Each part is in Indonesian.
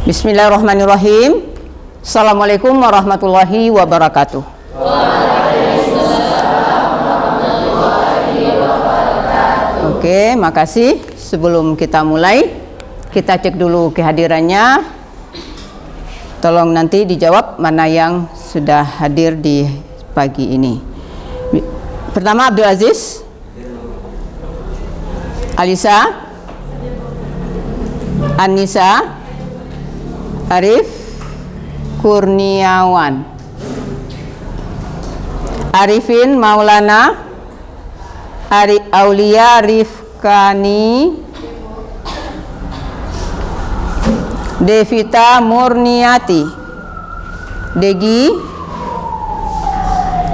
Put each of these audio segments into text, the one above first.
Bismillahirrahmanirrahim. Assalamualaikum warahmatullahi wabarakatuh. Oke, makasih. Sebelum kita mulai, kita cek dulu kehadirannya. Tolong nanti dijawab mana yang sudah hadir di pagi ini. Pertama Abdul Aziz, Alisa, Anissa, Arif, Kurniawan, Arifin Maulana, Aulia Rifkani, Devita Murniati, Degi,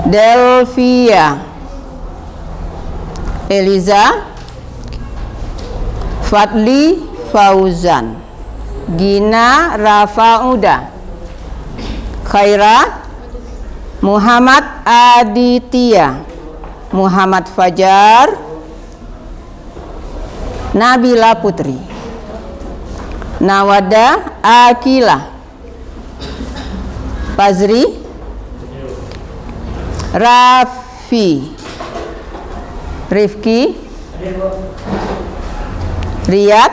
Delvia, Eliza, Fadli Fauzan, Gina Rafauda, Khaira, Muhammad Aditya, Muhammad Fajar, Nabila Putri, Nawada Akila, Fazri, Rafi, Rifki, Riyad,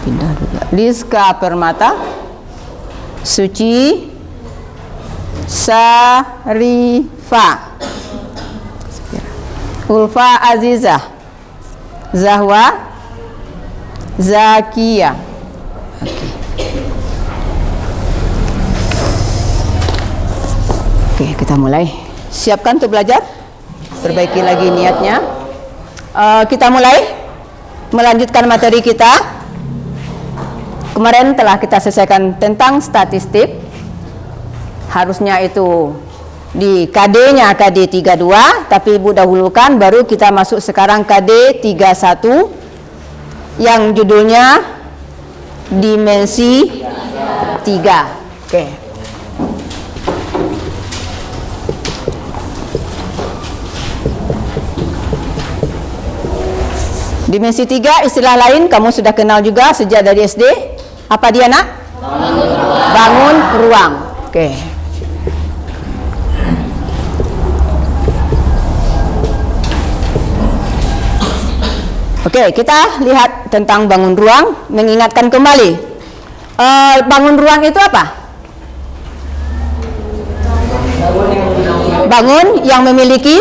pindah juga, Rizka Permata, Suci, Sarifa, Ulfa Azizah, Zahwa, Zakia. Oke, kita mulai. Siapkan untuk belajar. Perbaiki lagi niatnya. Kita mulai melanjutkan materi kita. Kemarin telah kita selesaikan tentang statistik. Harusnya itu di KD-nya KD 32, tapi Ibu dahulukan, baru kita masuk sekarang KD 31 yang judulnya dimensi 3. Oke. Dimensi 3 istilah lain kamu sudah kenal juga sejak dari SD. Apa dia, Nak? Bangun ruang. Oke. Oke, kita lihat tentang bangun ruang, mengingatkan kembali. Bangun ruang itu apa? Bangun yang memiliki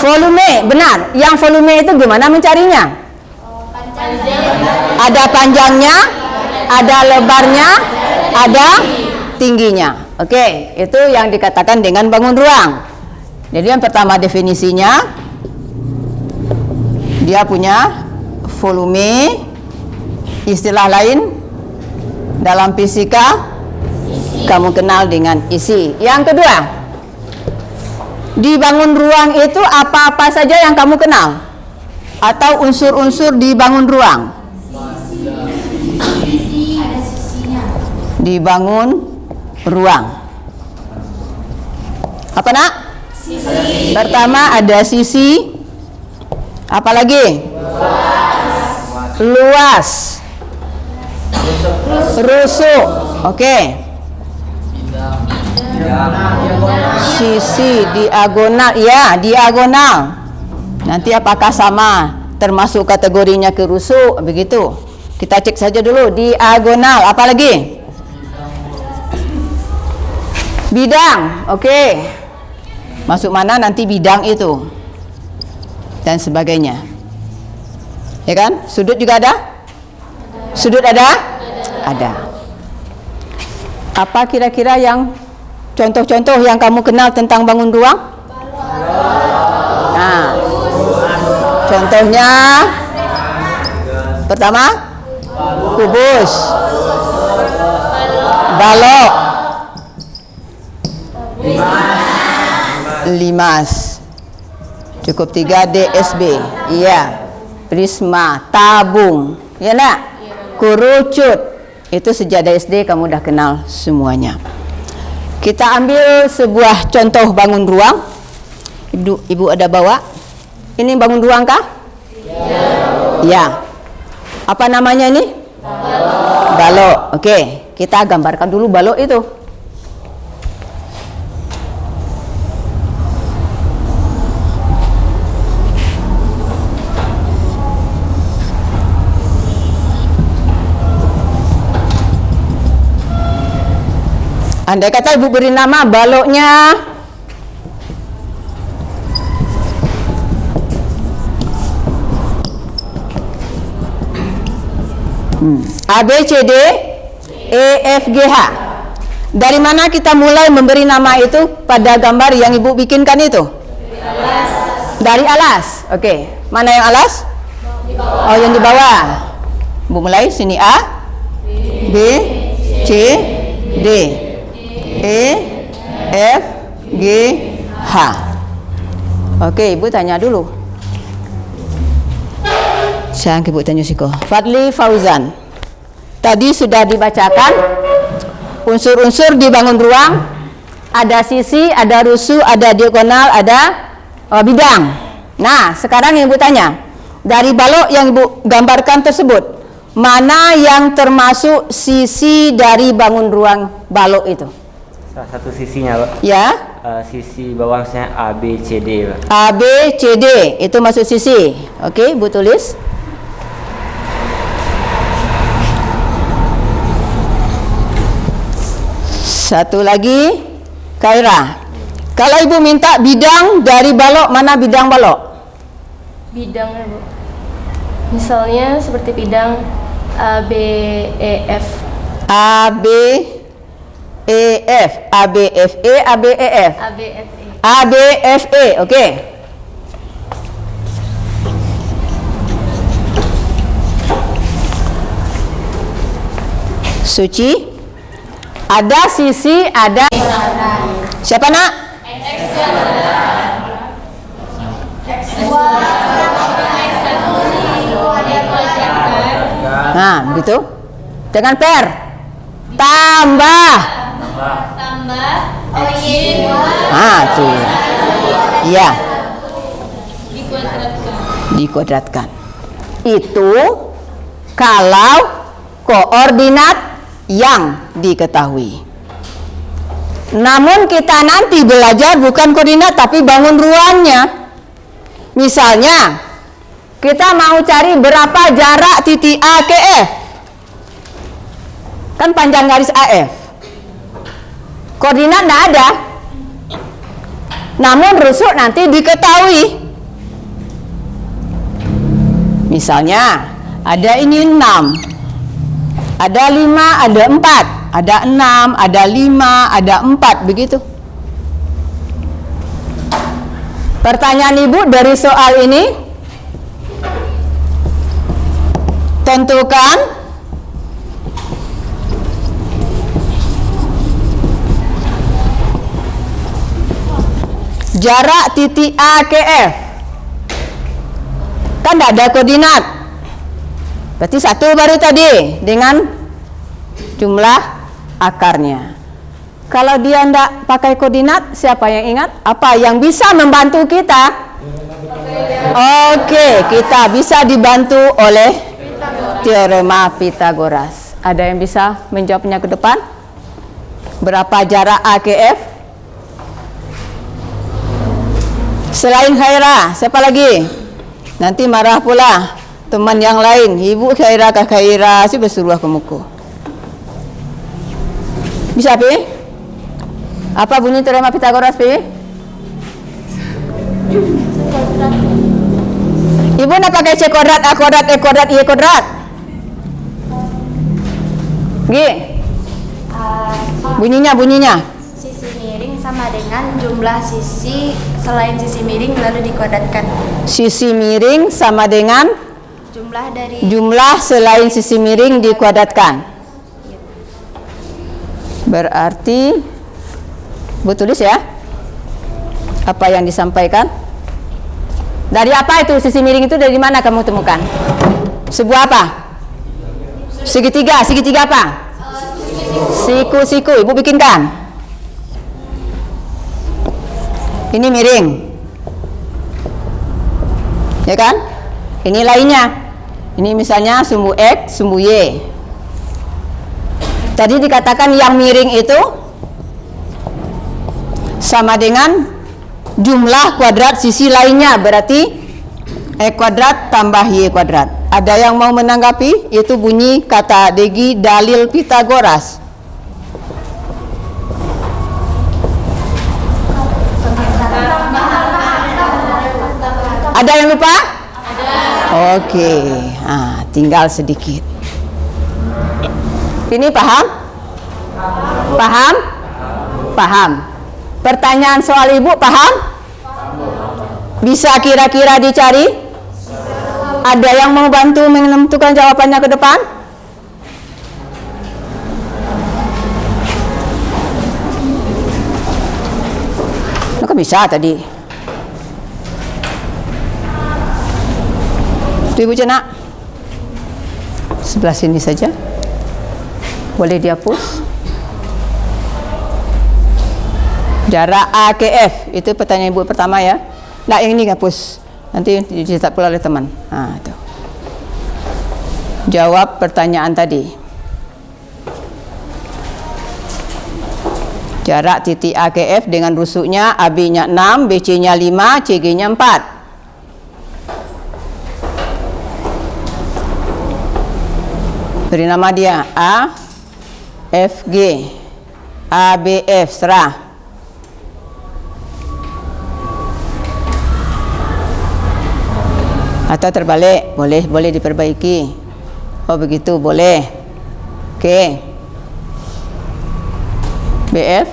volume. Benar. Yang volume itu gimana mencarinya? Ada panjangnya, ada lebarnya, ada tingginya. Oke, itu yang dikatakan dengan bangun ruang. Jadi yang pertama definisinya, dia punya volume, istilah lain dalam fisika kamu kenal dengan isi. Yang kedua, di bangun ruang itu apa-apa saja yang kamu kenal? Atau unsur-unsur di bangun ruang? Di bangun ruang. Apa, Nak? Sisi. Pertama ada sisi. Apalagi? Luas. Rusuk. Oke. Sisi, diagonal. Ya, diagonal. Nanti apakah sama termasuk kategorinya ke rusuk? Begitu. Kita cek saja dulu. Diagonal. Apalagi? Bidang. Oke. Masuk mana nanti bidang itu dan sebagainya, ya kan? Sudut juga ada? Sudut ada? Ada. Apa kira-kira yang contoh-contoh yang kamu kenal tentang bangun ruang? Nah, contohnya pertama kubus, balok, limas. Cukup 3 DSB. Iya. Prisma, tabung. Ya, Nak? Kerucut. Itu sejak dari SD kamu udah kenal semuanya. Kita ambil sebuah contoh bangun ruang. Ibu ada bawa. Ini bangun ruang kah? Ya. Apa namanya ini? balok. Oke, kita gambarkan dulu balok itu. Andai kata ibu beri nama baloknya A, B, C, D, E, F, G, H. Dari mana kita mulai memberi nama itu pada gambar yang ibu bikinkan itu? Dari alas. Oke, mana yang alas? Oh, yang di bawah. Ibu mulai sini A, B, C, D, E, F, G, H. Oke, ibu tanya dulu. Siang ibu tanya siko. Fadli Fauzan. Tadi sudah dibacakan unsur-unsur di bangun ruang. Ada sisi, ada rusuh, ada diagonal, ada bidang. Nah, sekarang yang ibu tanya, dari balok yang ibu gambarkan tersebut, mana yang termasuk sisi dari bangun ruang balok itu? Salah satu sisinya, Pak. Ya. Sisi bawahnya A, B, C, D, Pak. A, B, C, D itu masuk sisi. Oke, ibu tulis. Satu lagi, Khaira. Kalau ibu minta bidang dari balok, mana bidang balok? Bidangnya, Bu. Misalnya seperti bidang A, B, E, F. A, B, E, F. A, B, F, E, A, B, E, F. A, B, F, E. A, B, F, E. Oke. Suci. Ada sisi, ada. Siapa nak? Nah, begitu. Dengan per. Tambah. Ah, tuh. Iya. Dikuadratkan. Itu kalau koordinat yang diketahui. Namun kita nanti belajar bukan koordinat tapi bangun ruangnya. Misalnya kita mau cari berapa jarak titik A ke F. Kan panjang garis AF. Koordinat tidak ada. Namun rusuk nanti diketahui. Misalnya ada ini 6. Ada 5, ada 4, ada 6, ada 5, ada 4, begitu. Pertanyaan ibu dari soal ini, tentukan jarak titik A ke F. Kan tidak ada koordinat. Berarti 1 baru tadi dengan jumlah akarnya. Kalau dia tidak pakai koordinat, siapa yang ingat? Apa yang bisa membantu kita? Oke, kita bisa dibantu oleh teorema Pitagoras. Ada yang bisa menjawabnya ke depan? Berapa jarak A ke F? Selain Khaira, siapa lagi? Nanti marah pula teman yang lain. Ibu Khaira kah Khaira si bersuruh ke muka. Bisa Pi? Apa bunyi teorema Pitagoras Pi? Ibu nak pakai C kuadrat, A kuadrat, E kuadrat, Y kuadrat? G. Bunyinya. Sisi miring sama dengan jumlah sisi selain sisi miring lalu dikuadratkan. Sisi miring sama dengan jumlah selain sisi miring dikuadratkan. Berarti Bu tulis ya apa yang disampaikan. Dari apa itu sisi miring itu, dari mana kamu temukan? Sebuah apa? Segitiga apa? Siku. Ibu bikinkan. Ini miring, ya kan? Ini lainnya. Ini misalnya sumbu X, sumbu Y. Tadi dikatakan yang miring itu sama dengan jumlah kuadrat sisi lainnya, berarti E kuadrat tambah Y kuadrat. Ada yang mau menanggapi? Itu bunyi kata Degi dalil Pitagoras. Ada yang lupa? Oke, tinggal sedikit. Ini paham? Paham? Paham. Pertanyaan soal ibu paham? Bisa kira-kira dicari? Ada yang mau bantu menentukan jawabannya ke depan? Kok bisa tadi? Itu Ibu Cena. Sebelah sini saja. Boleh dihapus. Jarak A ke F. Itu pertanyaan Ibu pertama ya. Nah, yang ini hapus. Nanti dicetak pula oleh teman. Itu. Jawab pertanyaan tadi. Jarak titik A ke F dengan rusuknya AB-nya 6, BC-nya 5, CG-nya 4. Beri nama dia A, FG, ABF, serah. Atau terbalik, boleh diperbaiki. Oh begitu, boleh. Oke. BF.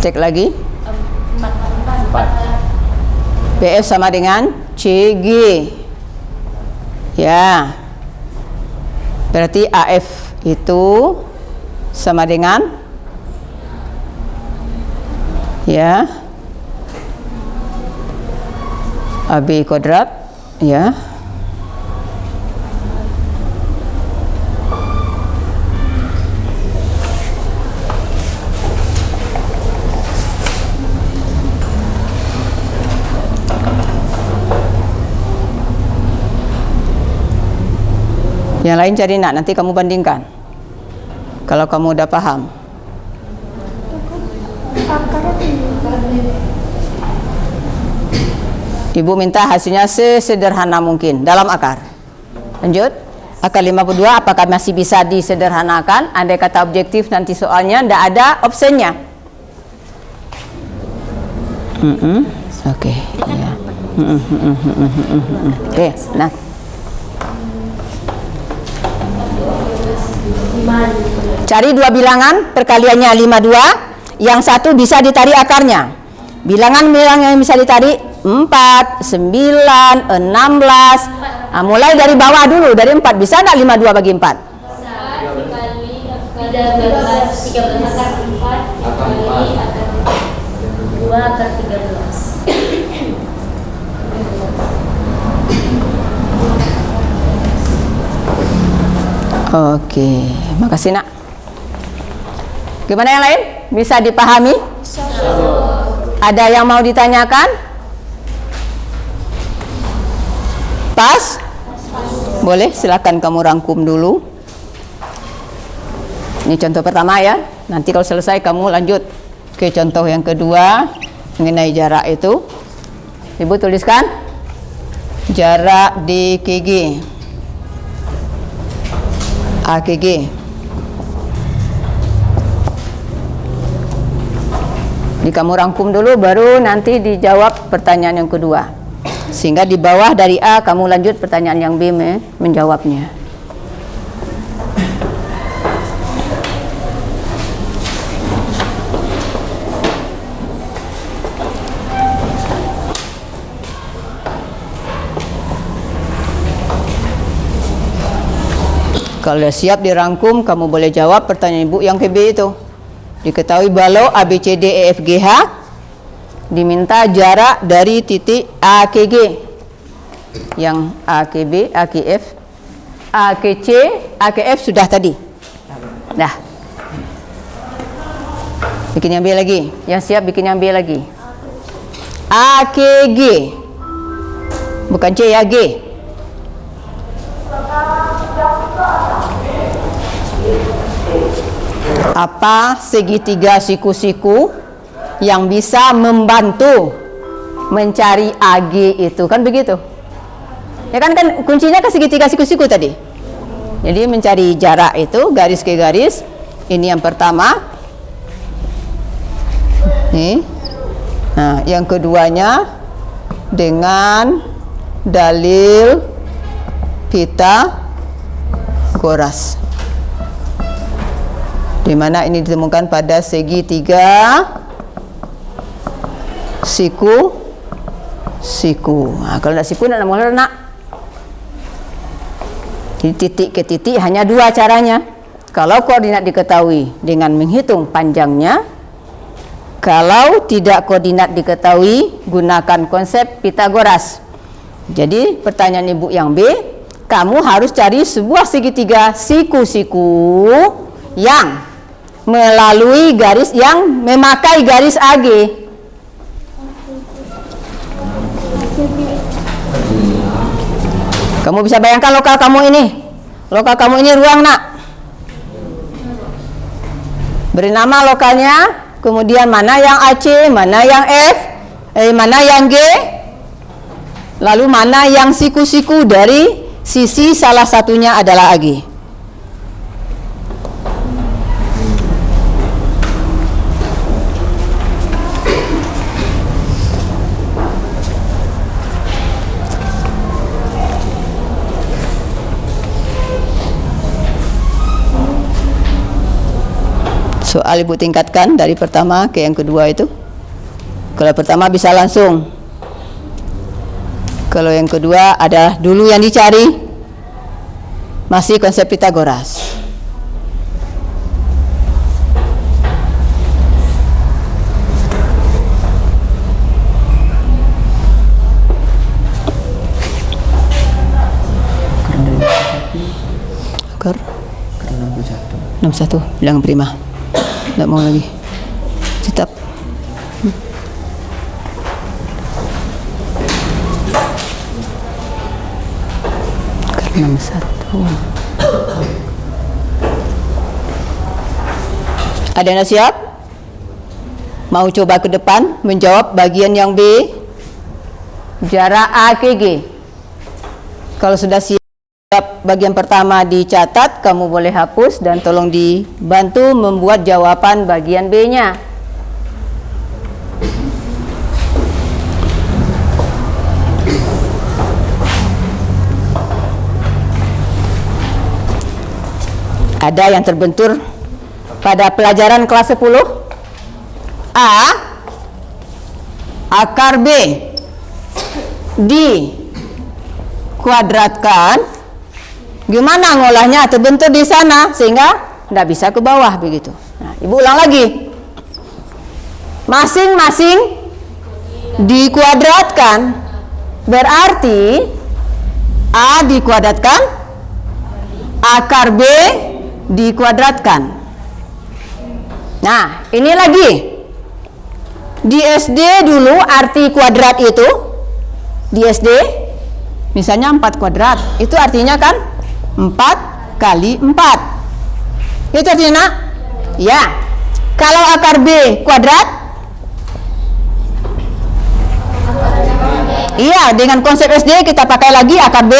Cek lagi. 4. BF sama dengan CG. Ya. Berarti AF itu sama dengan ya AB kuadrat, ya. Yang lain cari nak, nanti kamu bandingkan. Kalau kamu udah paham. Ibu minta hasilnya sesederhana mungkin dalam akar. Lanjut. Akar 52 apakah masih bisa disederhanakan? Andai kata objektif nanti soalnya tidak ada opsinya. Oke. Ya. Oke. Nah. Cari dua bilangan perkaliannya 52. Yang satu bisa ditarik akarnya. Bilangan yang bisa ditarik 4, 9, 16. Mulai dari bawah dulu, dari 4. Bisa enggak 52 bagi 4? 2 akar 13. Oke, makasih nak. Gimana yang lain? Bisa dipahami? Ada yang mau ditanyakan? Pas? Boleh, silakan kamu rangkum dulu. Ini contoh pertama ya. Nanti kalau selesai kamu lanjut ke contoh yang kedua mengenai jarak itu. Ibu tuliskan jarak DKG, AKG. Jadi kamu rangkum dulu, baru nanti dijawab pertanyaan yang kedua. Sehingga di bawah dari A kamu lanjut pertanyaan yang B menjawabnya. Kalau sudah siap dirangkum, kamu boleh jawab pertanyaan ibu yang ke B itu. Diketahui balok ABCDEFGH, diminta jarak dari titik AKG, yang AKB, AKF, AKC, AKF sudah tadi. Dah. Bikin yang B lagi. Yang siap bikin yang B lagi. AKG. Bukan C ya, G. Apa segitiga siku-siku yang bisa membantu mencari AG itu, kan begitu? Ya kan kuncinya ke segitiga siku-siku tadi. Jadi mencari jarak itu garis ke garis. Ini yang pertama. Nih. Nah, yang keduanya dengan dalil Pitagoras, di mana ini ditemukan pada segitiga siku. Nah, kalau nak siku nak mula nak. Jadi titik ke titik hanya dua caranya. Kalau koordinat diketahui dengan menghitung panjangnya, kalau tidak koordinat diketahui gunakan konsep Pitagoras. Jadi pertanyaan ibu yang B, kamu harus cari sebuah segitiga siku-siku yang melalui garis yang memakai garis AG. Kamu bisa bayangkan lokal kamu ini. Lokal kamu ini ruang, nak. Beri nama lokalnya, kemudian mana yang AC, mana yang F, mana yang G, lalu mana yang siku-siku dari sisi salah satunya adalah AG. Soal ibu tingkatkan dari pertama ke yang kedua itu. Kalau pertama bisa langsung. Kalau yang kedua ada dulu yang dicari. Masih konsep Pitagoras. Akar 61 bilang prima. Tidak mau lagi. Tetap. Karena 61. Ada yang siap? Mau coba ke depan menjawab bagian yang B? Jarak A ke G. Kalau sudah siap bagian pertama dicatat, kamu boleh hapus dan tolong dibantu membuat jawaban bagian B-nya. Ada yang terbentur pada pelajaran kelas 10. A akar B dikuadratkan. Gimana ngolahnya? Terbentur di sana sehingga tidak bisa ke bawah begitu. Nah, ibu ulang lagi. Masing-masing dikuadratkan. Berarti A dikuadratkan, akar B dikuadratkan. Nah, ini lagi. Di SD dulu arti kuadrat itu, di SD misalnya 4 kuadrat, itu artinya kan 4 kali 4. Itu artinya, nak? Ya. Kalau akar B kuadrat? Iya, dengan konsep SD kita pakai lagi akar B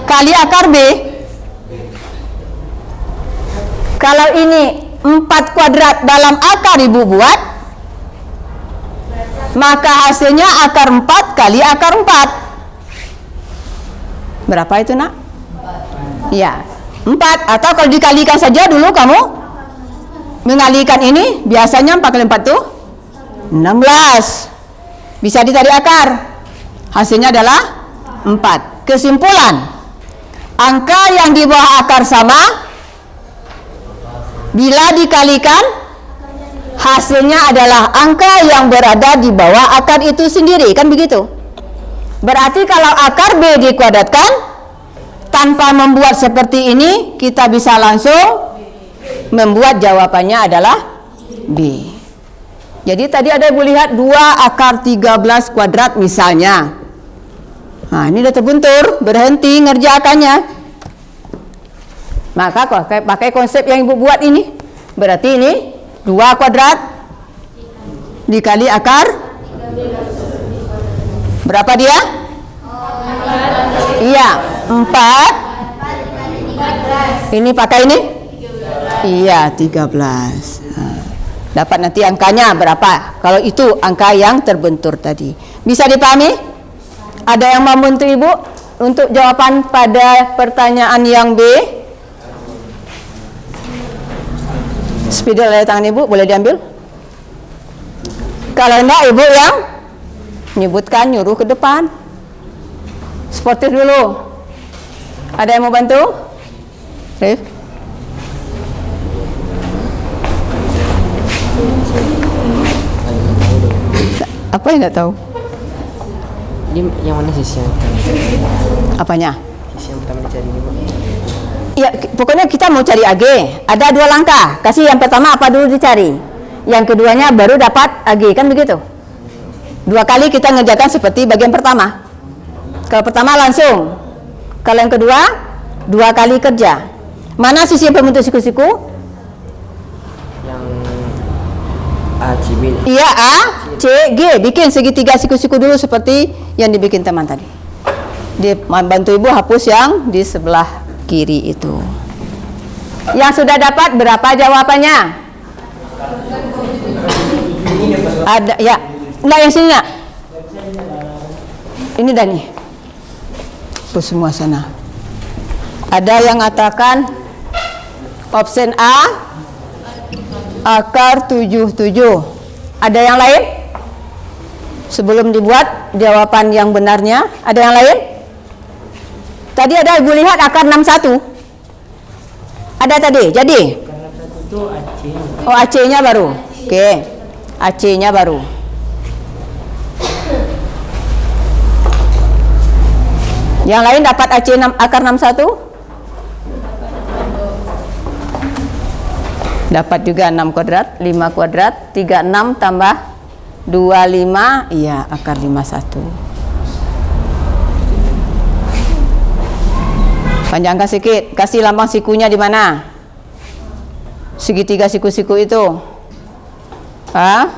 kali akar B. Kalau ini 4 kuadrat dalam akar ibu buat, maka hasilnya akar 4 kali akar 4. Berapa itu, nak? Ya, 4. Atau kalau dikalikan saja dulu kamu mengalikan ini, biasanya 4 kali 4 itu 16. Bisa ditarik akar. Hasilnya adalah 4. Kesimpulan, angka yang di bawah akar sama, bila dikalikan hasilnya adalah angka yang berada di bawah akar itu sendiri, kan begitu? Berarti kalau akar B dikuadratkan tanpa membuat seperti ini, kita bisa langsung membuat jawabannya adalah B. Jadi tadi ada ibu lihat 2 akar 13 kuadrat misalnya. Nah, ini udah terbentur, berhenti ngerjakannya. Maka pakai konsep yang ibu buat ini. Berarti ini 2 kuadrat dikali akar berapa dia? Iya, 4. Ini pakai ini? Iya, 13. Dapat nanti angkanya berapa? Kalau itu angka yang terbentur tadi. Bisa dipahami? Ada yang membantu Ibu untuk jawaban pada pertanyaan yang B? Spidol dari tangan Ibu boleh diambil? Kalau enggak, Ibu yang menyebutkan, nyuruh ke depan. Sportif dulu. Ada yang mau bantu? Rif? Apa yang enggak tahu? Ini yang mana sisi yang Apanya? sisi yang pertama dicari ini, Bu? Ya, pokoknya kita mau cari AG. Ada 2 langkah. Kasih yang pertama apa dulu dicari. Yang keduanya baru dapat AG, kan begitu? 2 kali kita ngerjakan seperti bagian pertama. Kalau pertama langsung. Kalau yang kedua 2 kali kerja. Mana sisi yang berbentuk siku-siku? Yang A, C, B. Iya, A, C, G. Bikin segitiga siku-siku dulu seperti yang dibikin teman tadi. Dia bantu Ibu hapus yang di sebelah kiri itu. Yang sudah dapat berapa jawabannya? Ada ya. Enggak yang sini nak. Ini dah nih. Hapus semua sana. Ada yang mengatakan option A akar 77. Ada yang lain? Sebelum dibuat jawaban yang benarnya, ada yang lain? Tadi ada Ibu lihat akar 61. Ada tadi. Jadi oh, AC-nya baru. Oke. AC-nya baru. Yang lain dapat AC akar 61? Dapat juga 6 kuadrat, 5 kuadrat, 36 tambah 25, iya akar 51. Panjangkan sedikit, kasih lambang sikunya di mana? Segitiga siku-siku itu. Hah?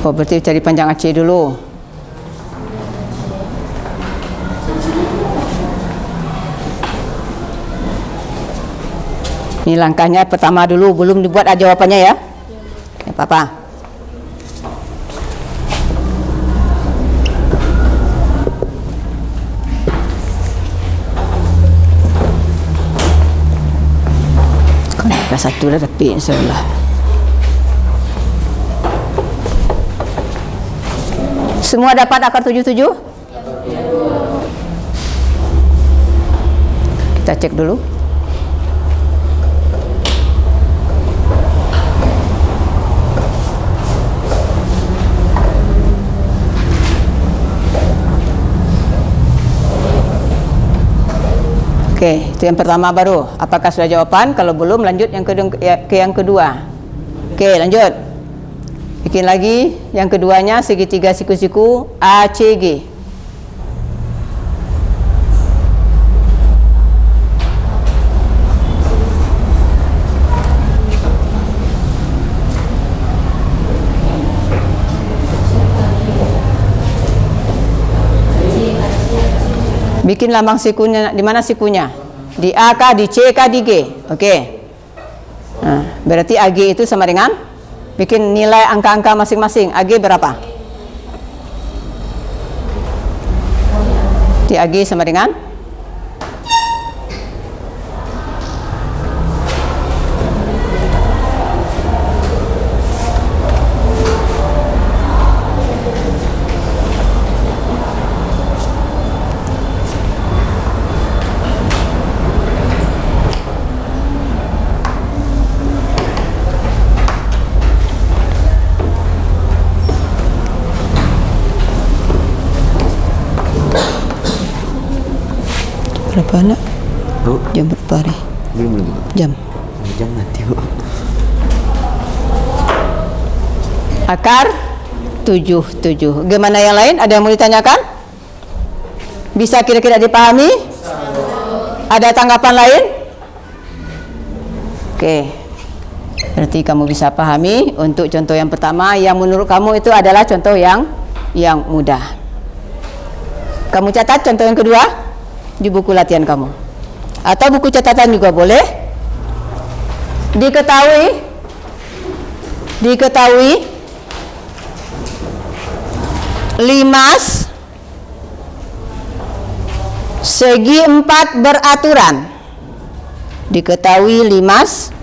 Oh, berarti cari panjang AC dulu. Ini langkahnya pertama dulu, belum dibuat jawabannya ya. Ya, Papa. Kan ada satu dah tapi sebelah. Semua dapat akar 77? Kita cek dulu. Oke, itu yang pertama baru. Apakah sudah jawaban? Kalau belum, lanjut ke yang kedua. Oke, lanjut. Bikin lagi yang keduanya segitiga siku-siku ACG. Bikin lambang sikunya, di mana sikunya? Di A kah, di C kah, di G? Oke. Nah, berarti AG itu sama dengan bikin nilai angka-angka masing-masing. AG berapa? Di AG sama dengan berapa nak? Bu, Jam berapa hari? belum. Jam. Jam nanti, Bu. Akar 7. Gimana yang lain? Ada yang mau ditanyakan? Bisa kira-kira dipahami? Ada tanggapan lain? Oke. Berarti kamu bisa pahami untuk contoh yang pertama yang menurut kamu itu adalah contoh yang mudah. Kamu catat contoh yang kedua di buku latihan kamu. Atau buku catatan juga boleh. Diketahui limas segi 4 beraturan. Diketahui limas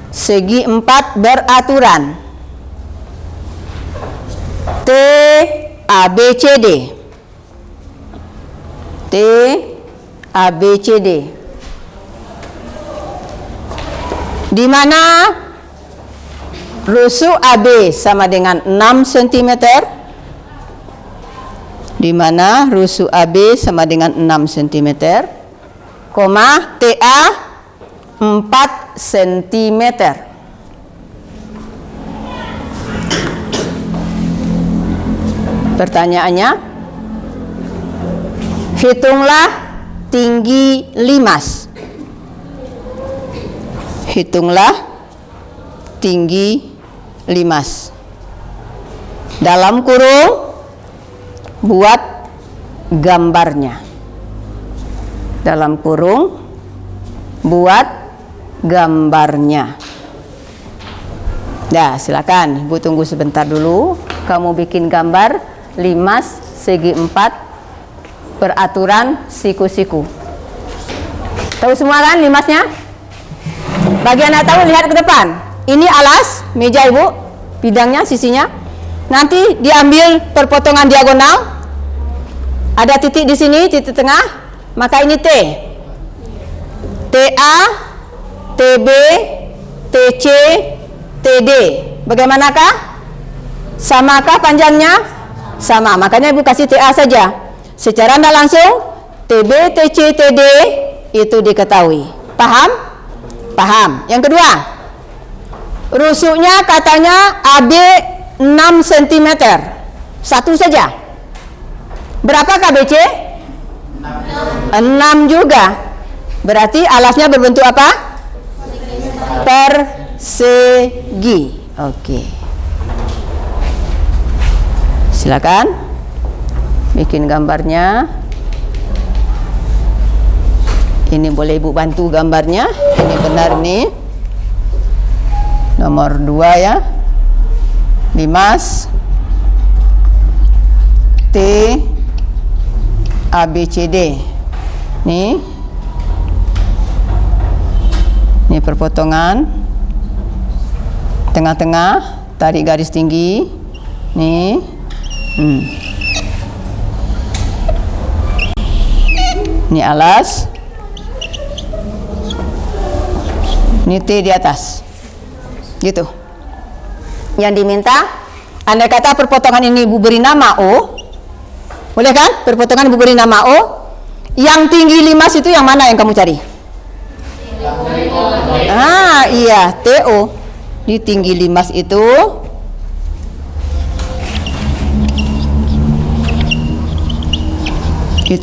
segi 4 beraturan. T A B C D. T A B C D. Di mana rusuk AB sama dengan 6 cm. Di mana rusuk AB sama dengan 6 cm, koma TA 4 cm. Pertanyaannya, hitunglah tinggi limas. Hitunglah tinggi limas. Dalam kurung, buat gambarnya. Dalam kurung, buat gambarnya. Dah, silakan. Ibu tunggu sebentar dulu. Kamu bikin gambar limas segi 4 beraturan siku-siku. Tahu semua kan limasnya? Bagi anak tahu, lihat ke depan. Ini alas meja ibu, bidangnya, sisinya. Nanti diambil perpotongan diagonal. Ada titik di sini, titik tengah. Maka ini T. TA, TB, TC, TD. Bagaimanakah? Samakah panjangnya? Sama. Makanya ibu kasih TA saja. Secara tidak langsung TB, TC, TD itu diketahui. Paham? Paham. Yang kedua, rusuknya katanya AB 6 cm. Satu saja. Berapakah BC? 6 juga. Berarti alasnya berbentuk apa? Persegi. Oke. Silakan bikin gambarnya. Ini boleh ibu bantu gambarnya. Ini benar nih. Nomor 2 ya. Limas T A B C D. Nih. Ini perpotongan. Tengah-tengah tarik garis tinggi. Nih. Ini alas. Ini T di atas. Gitu. Yang diminta, andai kata perpotongan ini ibu beri nama O. Boleh kan? Perpotongan ibu beri nama O. Yang tinggi limas itu yang mana yang kamu cari? Iya, TO. Di tinggi limas itu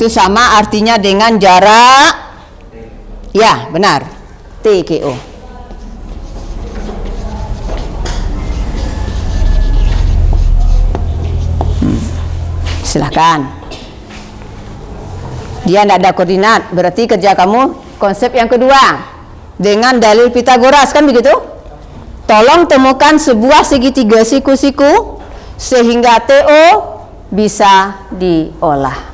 sama artinya dengan jarak. Ya, benar. TKO. Silahkan. Dia tidak ada koordinat, berarti kerja kamu konsep yang kedua dengan dalil Pitagoras, kan begitu? Tolong temukan sebuah segitiga siku-siku sehingga TO bisa diolah.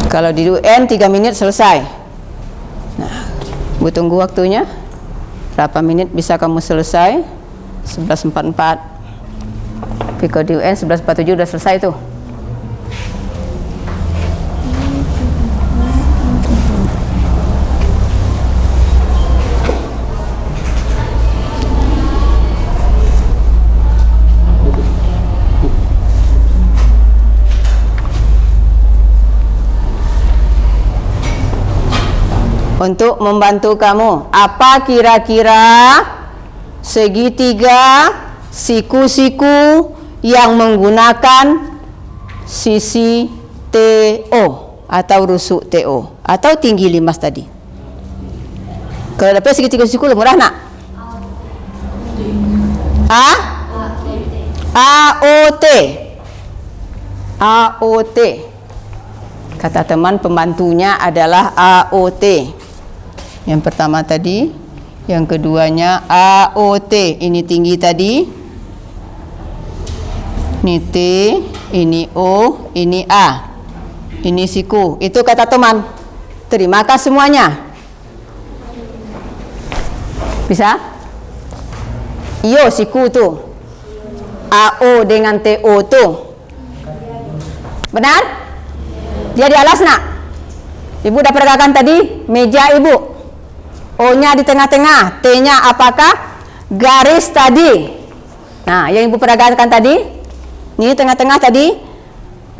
Kalau di UN 3 menit selesai. Nah, Bu tunggu waktunya. Berapa menit bisa kamu selesai? 11.44. Piko di UN 11.47 udah selesai tuh. untuk membantu kamu. Apa kira-kira segitiga siku-siku yang menggunakan sisi TO atau rusuk TO atau tinggi limas tadi? Kalau dapat segitiga siku murah nak? AOT. AOT. Kata teman pembantunya adalah AOT. Yang pertama tadi, yang keduanya AOT. Ini tinggi tadi. Ini T, ini O, ini A. Ini siku. Itu kata teman. Terimakah semuanya? Bisa? Iyo siku tu. AO dengan TO tu. Benar? Dia di alas nak? Ibu dah peragakan tadi meja ibu. O-nya di tengah-tengah. T-nya apakah? Garis tadi. Nah, yang ibu peragakan tadi, ini tengah-tengah tadi.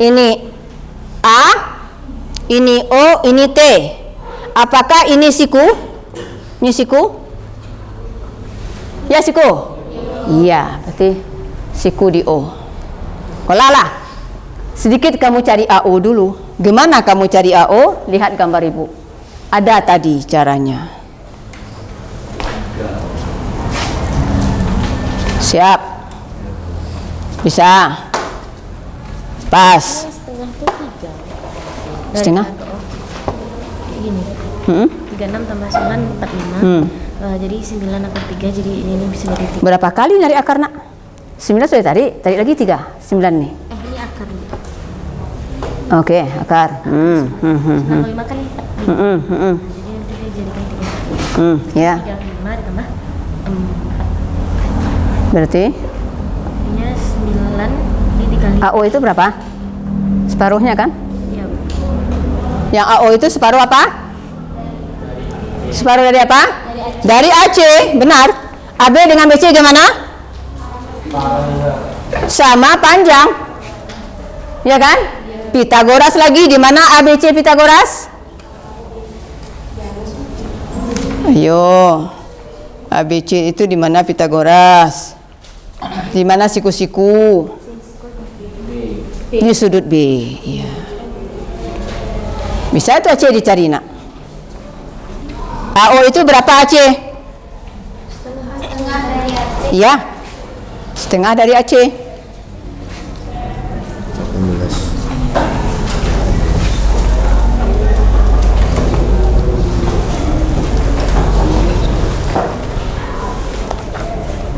Ini A, ini O, ini T. Apakah ini siku? Ini siku? Ya siku? Iya, berarti siku di O. Lah. Sedikit kamu cari AO dulu. Gimana kamu cari AO? Lihat gambar ibu. Ada tadi caranya. Siap? Bisa? Pas? Setengah tuh 3. Setengah? Gini. 36 tambah 9 45. Jadi 9 akar 3, jadi ini bisa jadi 3. Berapa kali nyari akar nak? 9 sudah tarik lagi 3. 9 nih. Ini akar. Oke, akar. 95 kali. Jadi nanti dia jadikan 3. Ya. 35 ditambah 4. Berarti Ini 9 ini dikali. AO itu berapa? Separuhnya kan? Ya. Yang AO itu separuh apa? Separuh dari apa? Dari AC, benar. AB dengan BC gimana? Sama panjang. Ya kan? Pitagoras lagi, di mana ABC Pitagoras? Ayo. ABC itu di mana Pitagoras? Di mana siku-siku? Di sudut B. Iya. Bisa itu AC dicari nak? AO itu berapa AC? Setengah dari AC. Iya. Setengah dari AC.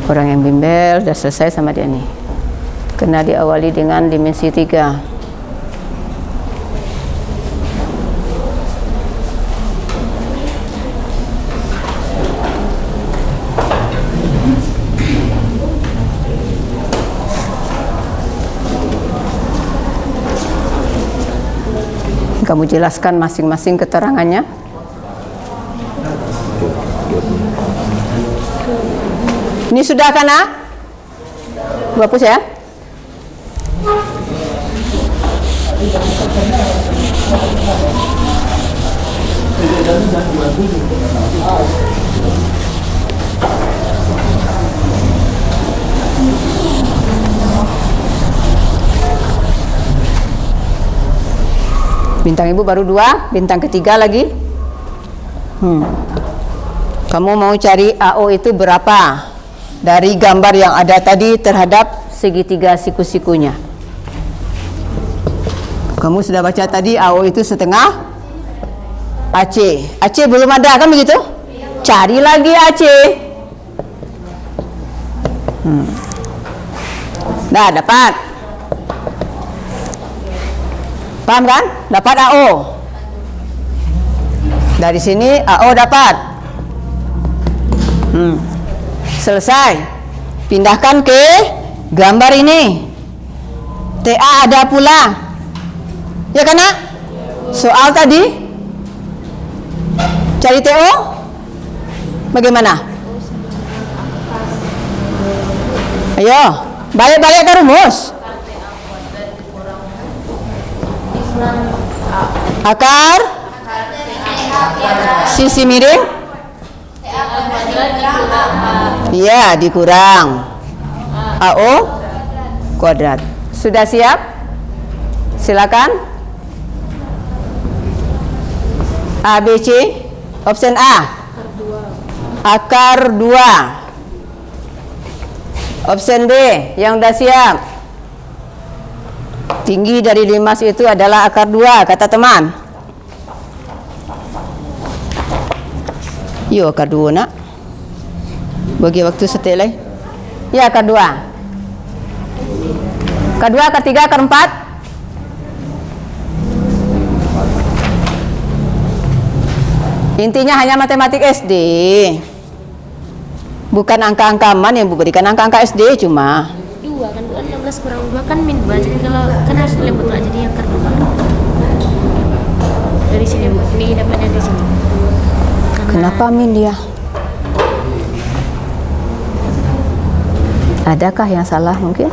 Orang yang bimbel sudah selesai sama dia nih. Kena diawali dengan dimensi 3. Kamu jelaskan masing-masing keterangannya. Ini sudah kan nak? 2 hapus ya. Bintang ibu baru 2, bintang ketiga lagi. Kamu mau cari AO itu berapa? Dari gambar yang ada tadi terhadap segitiga siku-sikunya. Kamu sudah baca tadi AO itu setengah AC. AC belum ada kan begitu? Cari lagi AC. Dah dapat. Paham kan? Dapat AO. Dari sini AO dapat. Selesai. Pindahkan ke gambar ini. TA ada pula. Ya kan nak? Soal tadi cari TO bagaimana? Ayo, balik-balik ke rumus. Akar sisi miring? Iya, dikurang AO kuadrat. Sudah siap? Silakan. A, B, C. Option A. Akar 2. Option B. Yang udah siap. Tinggi dari limas itu adalah akar 2, kata teman. Yo, akar 2 nak. Bagi waktu setik lagi. Ya, akar 2. Akar 2, akar 3, akar 4. Intinya hanya matematik SD. Bukan angka-angka man yang berikan angka-angka SD cuma. 2 kan 16 kurang 2 kan min 2. Jadi kalau kan harus nilai mutlak jadi akar 2. Dari sini Bu. Ini dapatnya di sini. Kenapa min dia? Adakah yang salah mungkin?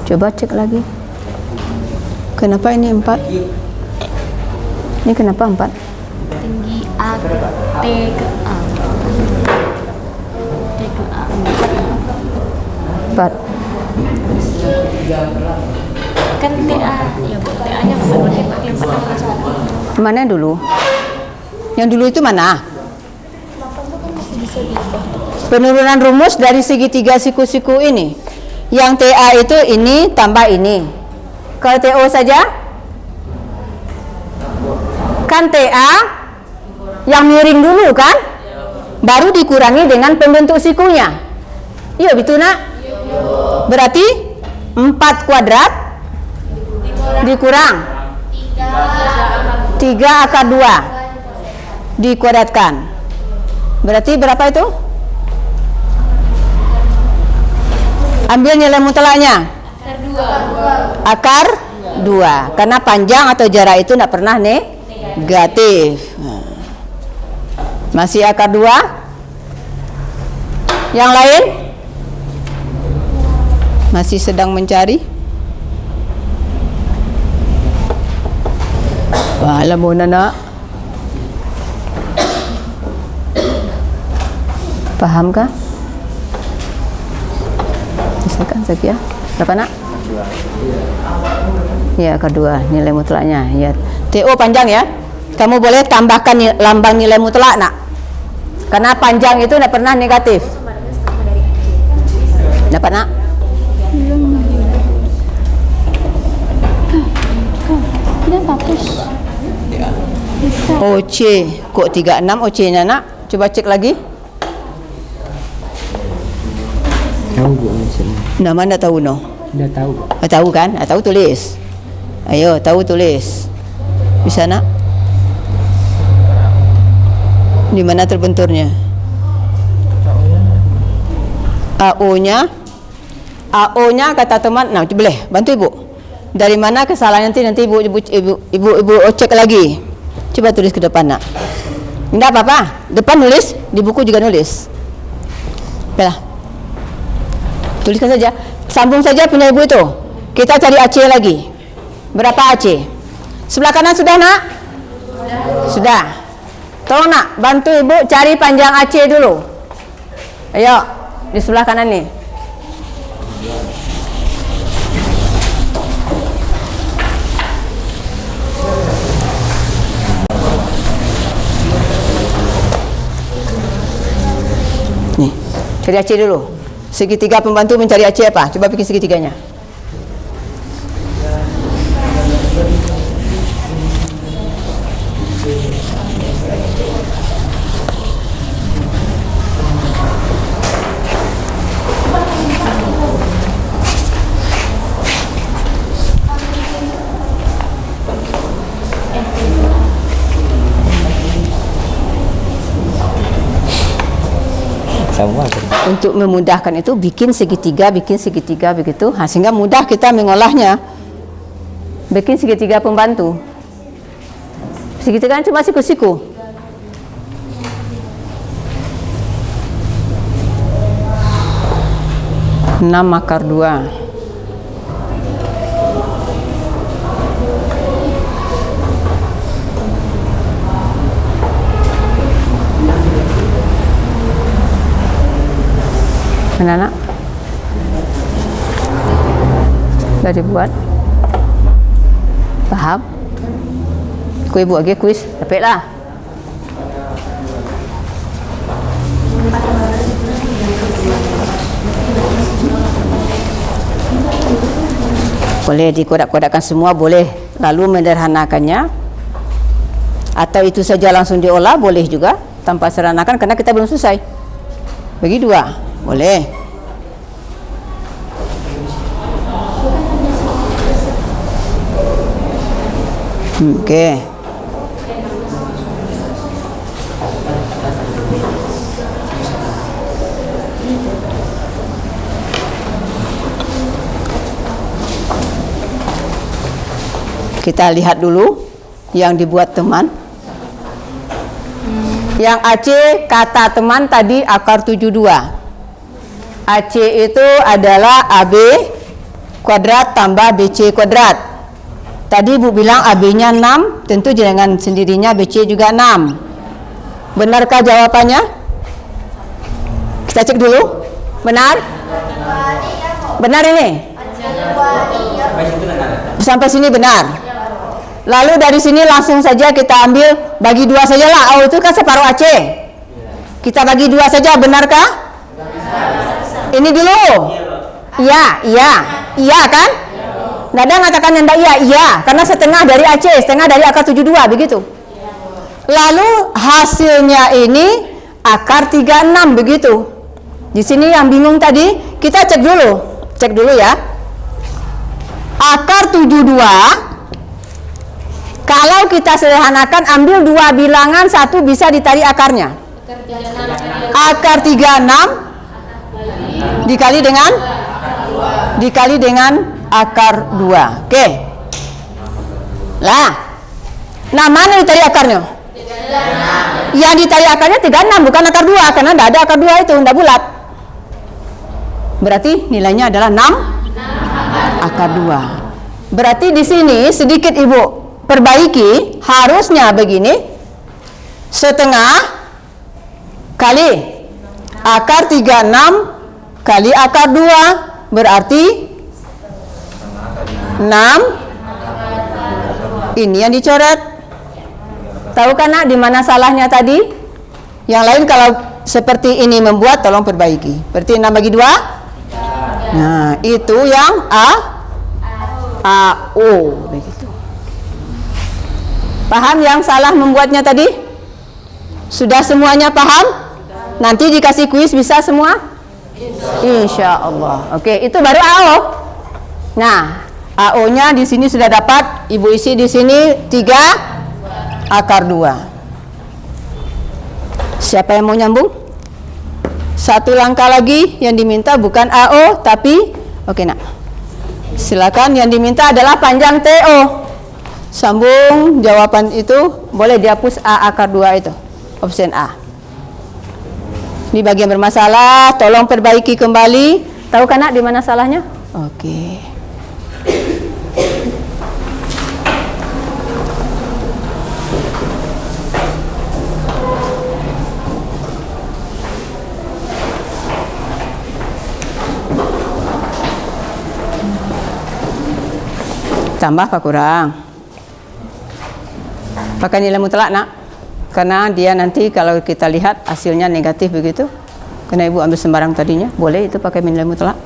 Coba cek lagi. Kenapa ini 4? Ini kenapa 4? Tinggi A ke T ke A. T ke A. 4. Kan TA ya Bu. TA-nya berarti pakai 4. Mana yang dulu? Yang dulu itu mana? Penurunan rumus dari segitiga siku-siku ini. Yang TA itu ini tambah ini. Kalau TO saja? Kan TA yang miring dulu kan? Baru dikurangi dengan pembentuk sikunya. Iya betul nak? Berarti 4 kuadrat dikurang 3 akar 2 dikuadratkan. Berarti berapa itu? Ambil nilai mutlaknya. Akar 2. Karena panjang atau jarak itu tidak pernah negatif. Masih akar 2. Yang lain? Masih sedang mencari? Wah, lamuna nak. Pahamkah? Misalkan Zakia, berapa nak? Ya, kedua nilai mutlaknya. Ya, TO panjang ya. Kamu boleh tambahkan lambang nilai mutlak nak. Karena panjang itu tidak pernah negatif. Dapat nak? OC kok 36 OC-nya nak? Coba cek lagi. Tahu Bu maksudnya. Nama anda tahu no? Udah tahu Bu. Tahu kan? Tahu tulis. Ayo, tahu tulis. Bisa nak? Di mana terbenturnya? AO-nya. AO-nya kata teman. Nah, boleh bantu Ibu. Dari mana kesalahan nanti ibu cek lagi. Coba tulis ke depan nak. Enggak apa-apa. Depan nulis, di buku juga nulis. Baiklah. Tuliskan saja. Sambung saja punya ibu itu. Kita cari AC lagi. Berapa AC? Sebelah kanan sudah nak? Sudah. Tolong nak, bantu ibu cari panjang AC dulu. Ayo, di sebelah kanan nih. Nih, cari AC dulu. Segitiga pembantu mencari AC apa? Coba bikin segitiganya. Sama. Untuk memudahkan itu bikin segitiga begitu, sehingga mudah kita mengolahnya. Bikin segitiga pembantu. Segitiga kan cuma siku-siku. Enam akar 2. anak-anak? Sudah dibuat? Paham? Ku ibu lagi kuis, capek lah. Boleh dikodak-kodakkan semua, boleh lalu menderhanakannya, atau itu saja langsung diolah, boleh juga tanpa seranakan karena kita belum selesai. Bagi dua, boleh. Okey. Kita lihat dulu yang dibuat teman. Yang AC kata teman tadi akar 72. AC itu adalah AB kuadrat tambah BC kuadrat. Tadi Ibu bilang AB-nya 6, tentu dengan sendirinya BC juga 6. Benarkah jawabannya? Kita cek dulu. Benar? Benar ini? Sampai sini benar. Lalu dari sini langsung saja kita ambil bagi 2 sajalah. Oh, itu kan separuh AC. Kita bagi 2 saja, benarkah? Ini dulu. Iya kan? Nada mengatakan yang iya, karena setengah dari AC, setengah dari akar 72, begitu. Lalu hasilnya ini akar 36, begitu. Di sini yang bingung tadi, kita cek dulu ya. Akar 72, kalau kita sederhanakan, ambil 2 bilangan, 1 bisa ditarik akarnya. Akar 36 dikali dengan akar 2. Oke. Lah. Nah, mana ditarik akarnya? 36. Yang ditarik akarnya 36, bukan akar 2, karena tidak ada akar 2 itu, tidak bulat. Berarti nilainya adalah 6 akar 2. Berarti di sini sedikit Ibu perbaiki, harusnya begini. Setengah kali akar 36 kali akar 2 berarti 6. Ini yang dicoret. Tahu kan nak di mana salahnya tadi? Yang lain kalau seperti ini membuat, tolong perbaiki. Berarti 6 bagi 2. Nah, itu yang AO begitu. Paham yang salah membuatnya tadi? Sudah semuanya paham? Nanti dikasih kuis bisa semua? Insya Allah. Oke, itu baru AO. Nah, AO-nya di sini sudah dapat. Ibu isi di sini 3 akar 2. Siapa yang mau nyambung? Satu langkah lagi yang diminta bukan AO tapi oke nak. Silakan, yang diminta adalah panjang TO. Sambung jawaban itu, boleh dihapus A akar 2 itu. Option A. Ini bagian bermasalah, tolong perbaiki kembali. Tahu kan nak di mana salahnya? Oke. Tambah apa kurang? Pakai nilai mutlak nak, karena dia nanti kalau kita lihat hasilnya negatif begitu, karena ibu ambil sembarang tadinya, boleh itu pakai nilai mutlak.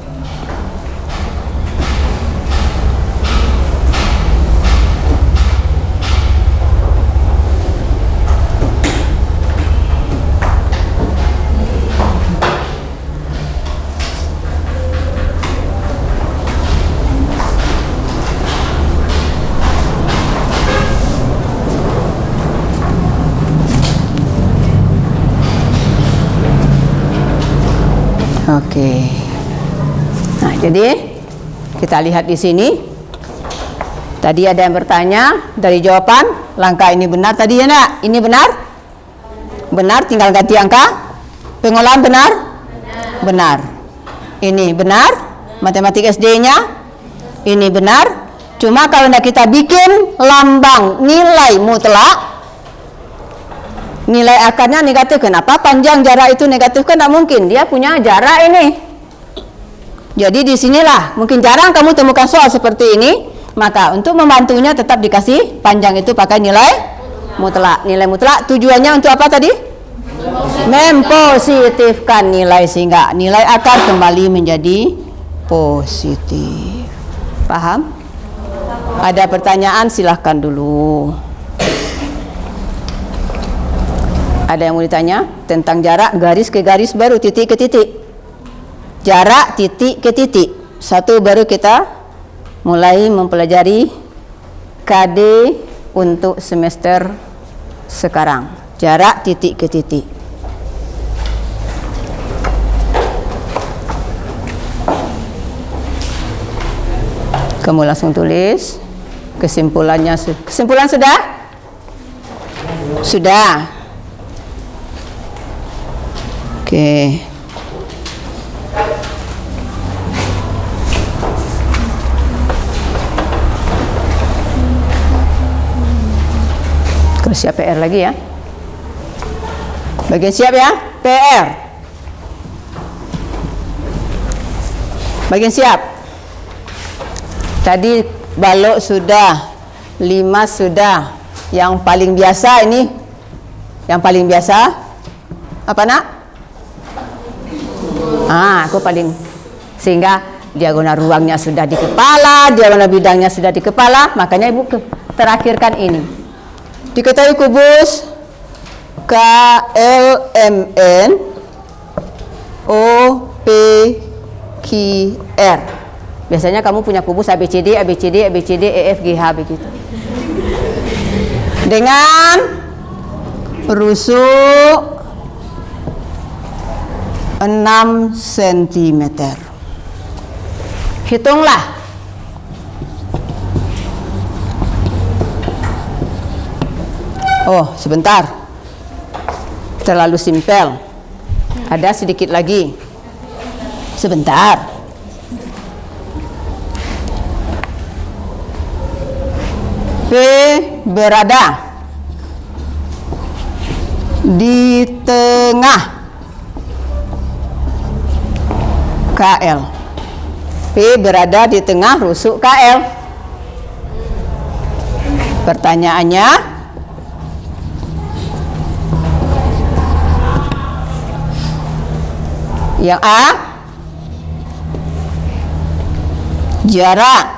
Oke. Nah, jadi kita lihat di sini. Tadi ada yang bertanya dari jawaban langkah ini benar tadi ya nak? Ini benar? Benar, tinggal ganti angka. Pengolahan benar? Benar. Ini benar. Matematik SD-nya ini benar. Cuma kalau tidak kita bikin lambang nilai mutlak, nilai akarnya negatif. Kenapa? Panjang jarak itu negatif kan tidak mungkin. Dia punya jarak ini. Jadi disinilah mungkin jarang kamu temukan soal seperti ini. Maka untuk membantunya tetap dikasih panjang itu pakai nilai mutlak. Nilai mutlak tujuannya untuk apa tadi? Mempositifkan nilai sehingga nilai akar kembali menjadi positif. Paham? Ada pertanyaan silahkan dulu. Ada yang mau ditanya tentang jarak garis ke garis baru titik ke titik. Jarak titik ke titik. Satu baru kita mulai mempelajari KD untuk semester sekarang. Jarak titik ke titik. Kamu langsung tulis kesimpulannya. Kesimpulan sudah? Sudah. Oke. Kalau siap PR lagi ya. Bagian siap ya? PR. Bagian siap. Tadi balok sudah, 5 sudah. Yang paling biasa ini, yang paling biasa apa nak? Aku paling, sehingga diagonal ruangnya sudah di kepala, diagonal bidangnya sudah di kepala. Makanya ibu terakhirkan ini. Diketahui kubus KLMN OPQR. Biasanya kamu punya kubus ABCD, ABCD, ABCD, EFGH begitu. Dengan rusuk 6 cm. Hitunglah. Oh, sebentar. Terlalu simpel. Ada sedikit lagi. Sebentar. P berada di tengah KL. P berada di tengah rusuk KL. Pertanyaannya, yang A, jarak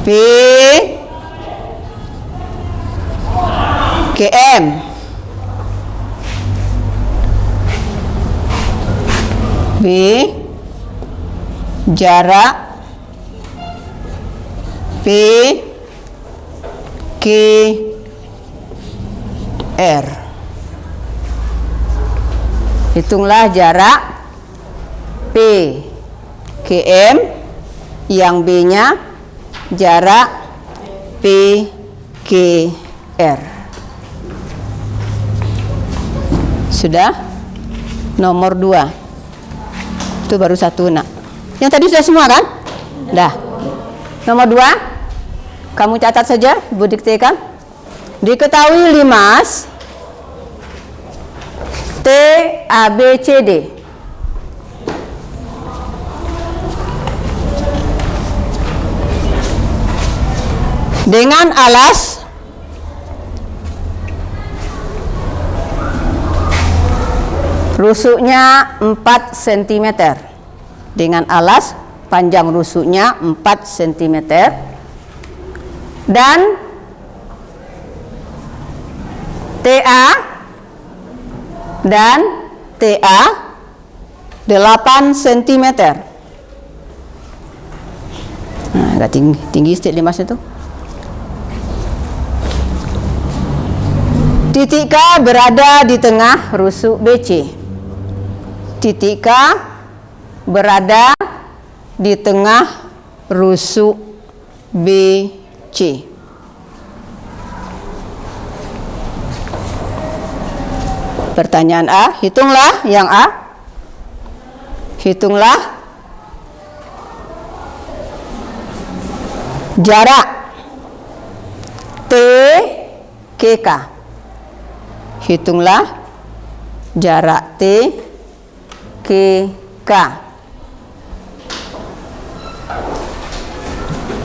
P KM B jarak P K R. Hitunglah jarak P KM, yang B nya jarak P K R. Sudah? Nomor 2. Itu baru 1 nak. Yang tadi sudah semua kan? Dah. Nomor 2. Kamu catat saja, ibu diktekan. Diketahui limas T A B C D. Dengan alas rusuknya 4 cm. Dengan alas panjang rusuknya 4 cm. Dan TA dan TA 8 cm. Nah, agak tinggi sedikit limasnya tuh. Titik K berada di tengah rusuk BC. Titik K berada di tengah rusuk BC. Pertanyaan A, hitunglah yang A. Hitunglah jarak T ke K. Hitunglah jarak T K.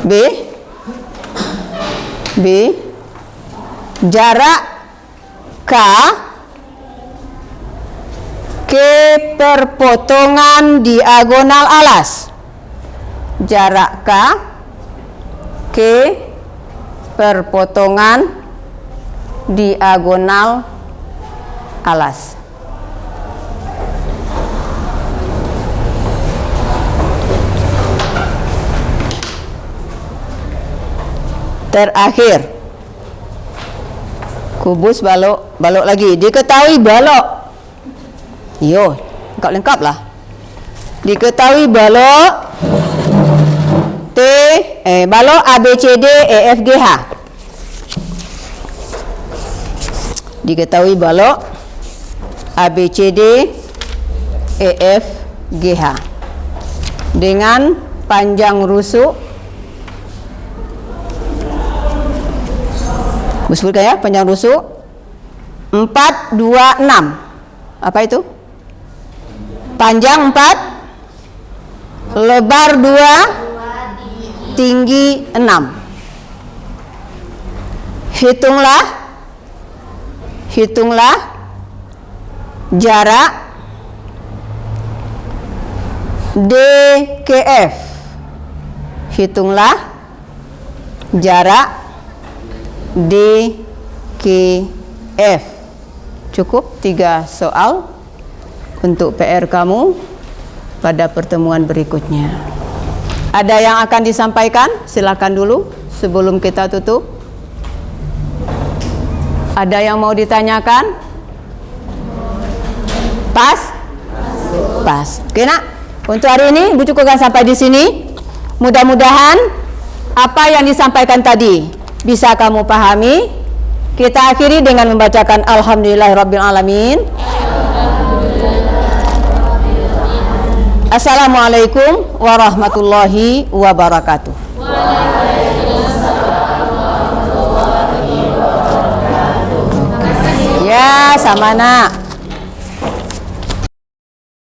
B. Jarak K ke perpotongan diagonal alas. Jarak K ke perpotongan diagonal alas. Terakhir, kubus balok lagi. Diketahui balok. Yo, lengkap lah. Diketahui balok balok ABCD EFGH. Diketahui balok ABCD EFGH dengan panjang rusuk. Sebutkan ya, panjang rusuk 4, 2, 6. Apa itu? Panjang 4, lebar 2, tinggi 6. Hitunglah jarak DKF. Hitunglah jarak DKF. Cukup 3 soal untuk PR kamu pada pertemuan berikutnya. Ada yang akan disampaikan? Silakan dulu sebelum kita tutup. Ada yang mau ditanyakan? Pas? Oke nak. Untuk hari ini Ibu cukupkan sampai di sini. Mudah-mudahan apa yang disampaikan tadi bisa kamu pahami. Kita akhiri dengan membacakan Alhamdulillahirabbil alamin. Assalamualaikum warahmatullahi wabarakatuh. Ya, sama nak.